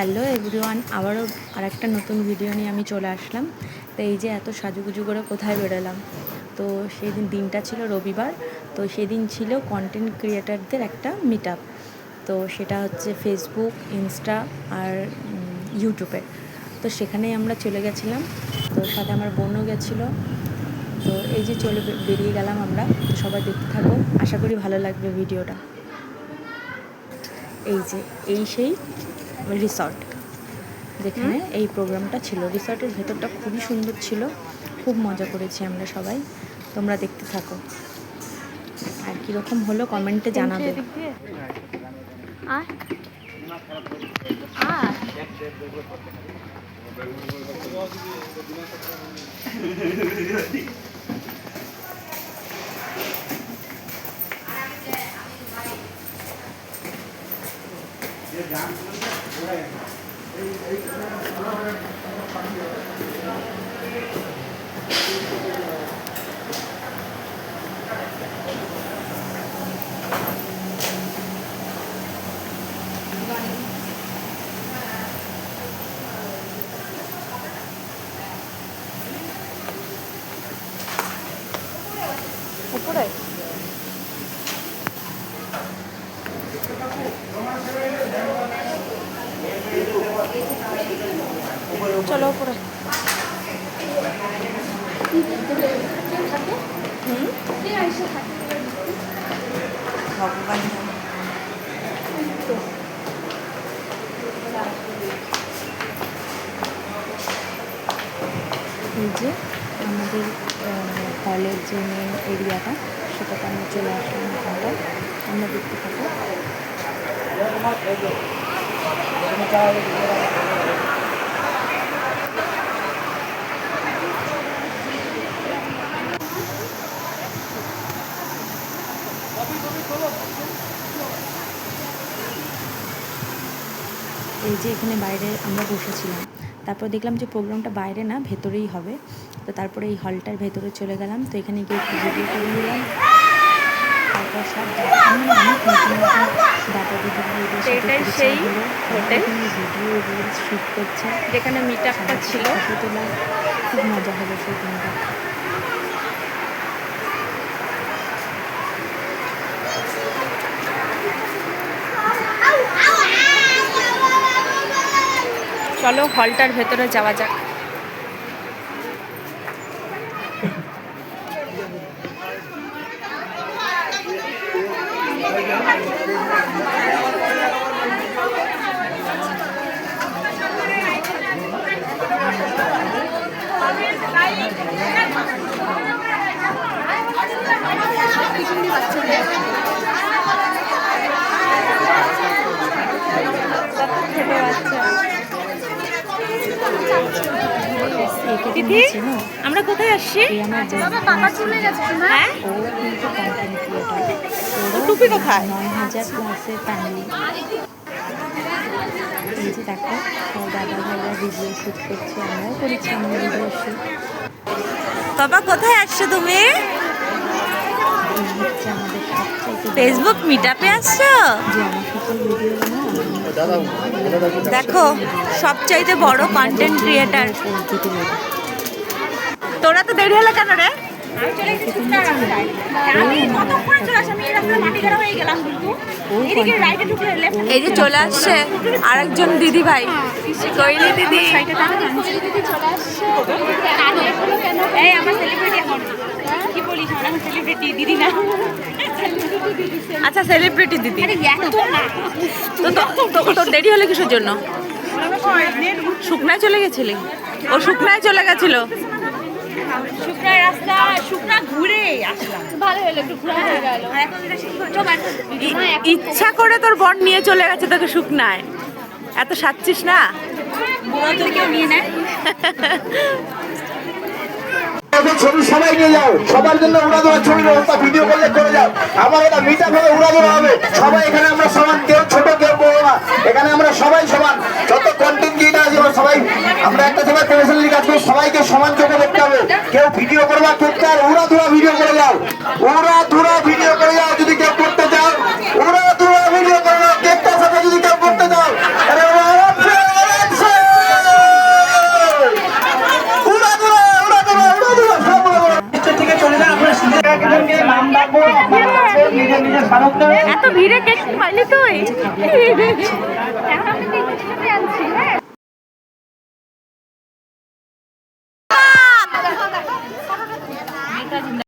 Hello everyone, আবারও আরেকটা নতুন ভিডিও নিয়ে আমি চলে আসলাম। তো এই যে এত সাজুগুজু করে কোথায় বেরোলাম, তো সেই দিনটা ছিল রবিবার। তো সেদিন ছিল কন্টেন্ট ক্রিয়েটারদের একটা মিট আপ। তো সেটা হচ্ছে ফেসবুক, ইনস্টা আর ইউটিউবে। তো সেখানেই আমরা চলে গেছিলাম। তো সাথে আমার বোনও গেছিলো। তো এই যে বেরিয়ে গেলাম আমরা। তো সবাই দেখতে থাকো, আশা করি ভালো লাগবে ভিডিওটা। এই সেই রিসর্ট যেখানে এই প্রোগ্রামটা ছিল। রিসর্টের ভেতরটা খুবই সুন্দর ছিল, খুব মজা করেছি আমরা সবাই। তোমরা দেখতে থাকো, আর কীরকম হলো কমেন্টে জানাবে। উপরে চলো উপরে। ভগবান এই যে আমাদের হলের যে মেন এরিয়াটা, সেটাতে আমরা চলে আসলাম। এখানটা আমরা দেখতে থাকবো। এই যে এখানে বাইরে আমরা বসেছিলাম, তারপর দেখলাম যে প্রোগ্রামটা বাইরে না, ভেতরেই হবে। তো তারপরে এই হলটার ভেতরে চলে গেলাম। তো এখানে গিয়ে একটু ভিডিও করে নিলাম। তারপর সব দাদা দিদিভাইদের সাথে ভিডিও রিলস শ্যুট করছে, যেখানে মিট আপটা ছিল। ফটো তোলা খুব মজা হলো সেই দিনটা। চলো হলটার ভেতরে যাওয়া যাক। আমরা কোথায় আসছি? টুপি কোথায়? 9000 ক্লাসের ফ্যামিলি। এই যে দেখো, দাদা ভাইরা ভিডিও শ্যুট করছে, আমরাও করেছি আমরা ভিডিও শ্যুট। বাবা কোথায় আসছো তুমি? হচ্ছে আমাদের সবচেয়ে ফেসবুক মিট আপে আসছো। যে আমার সকল ভিডিও দেখো, সবচাইতে বড় কন্টেন্ট ক্রিয়েটার। তোরা তো দেরি হলো কেন রে? এই যে চলে আসছে আরেকজন দিদি ভাই, কইলি দিদি। আচ্ছা, সেলিব্রিটি দিদি। তো তোর দেরি হলো কিসের জন্য? শুকনায় চলে গেছিলি? ও শুকনায় চলে গেছিল। শুকনায় রাস্তা, শুকনা ঘুরে আসলাম, ভালো হলো, একটু ঘোরা হয়ে গেল। ইচ্ছা করে তোর বোন নিয়ে চলে গেছে তোকে শুকনায়, এত সাচ্ছিস না। কেউ নিয়ে নেয়। ছবি সবাই নিয়ে যাও, সবার জন্য উড়া দেওয়ার ছবি ব্যবস্থা ভিডিও করলে করে যাও। আমার এটা মিট আপ হবে, উড়া দেওয়া হবে। সবাই এখানে আমরা সমান, কেউ ছোট কেউ বড় না, এখানে আমরা সবাই সমান। যত কন্টেন্ট ক্রিয়েটার আছে সবাই আমরা একটা সময় প্রফেশনালি কাজ করি, সবাইকে সমান চোখে দেখতে হবে। কেউ ভিডিও করবা করতে, আর উড়া ধুরা ভিডিও করে যাও, উড়া ধুরা ভিডিও করে যাও। যদি কেউ করতে চাও উড়া ধুরা ভিডিও করে যাও, কেকটার সাথে যদি কেউ করতে চাও, আরে এত ভিড়ে কেক পাইলি তুই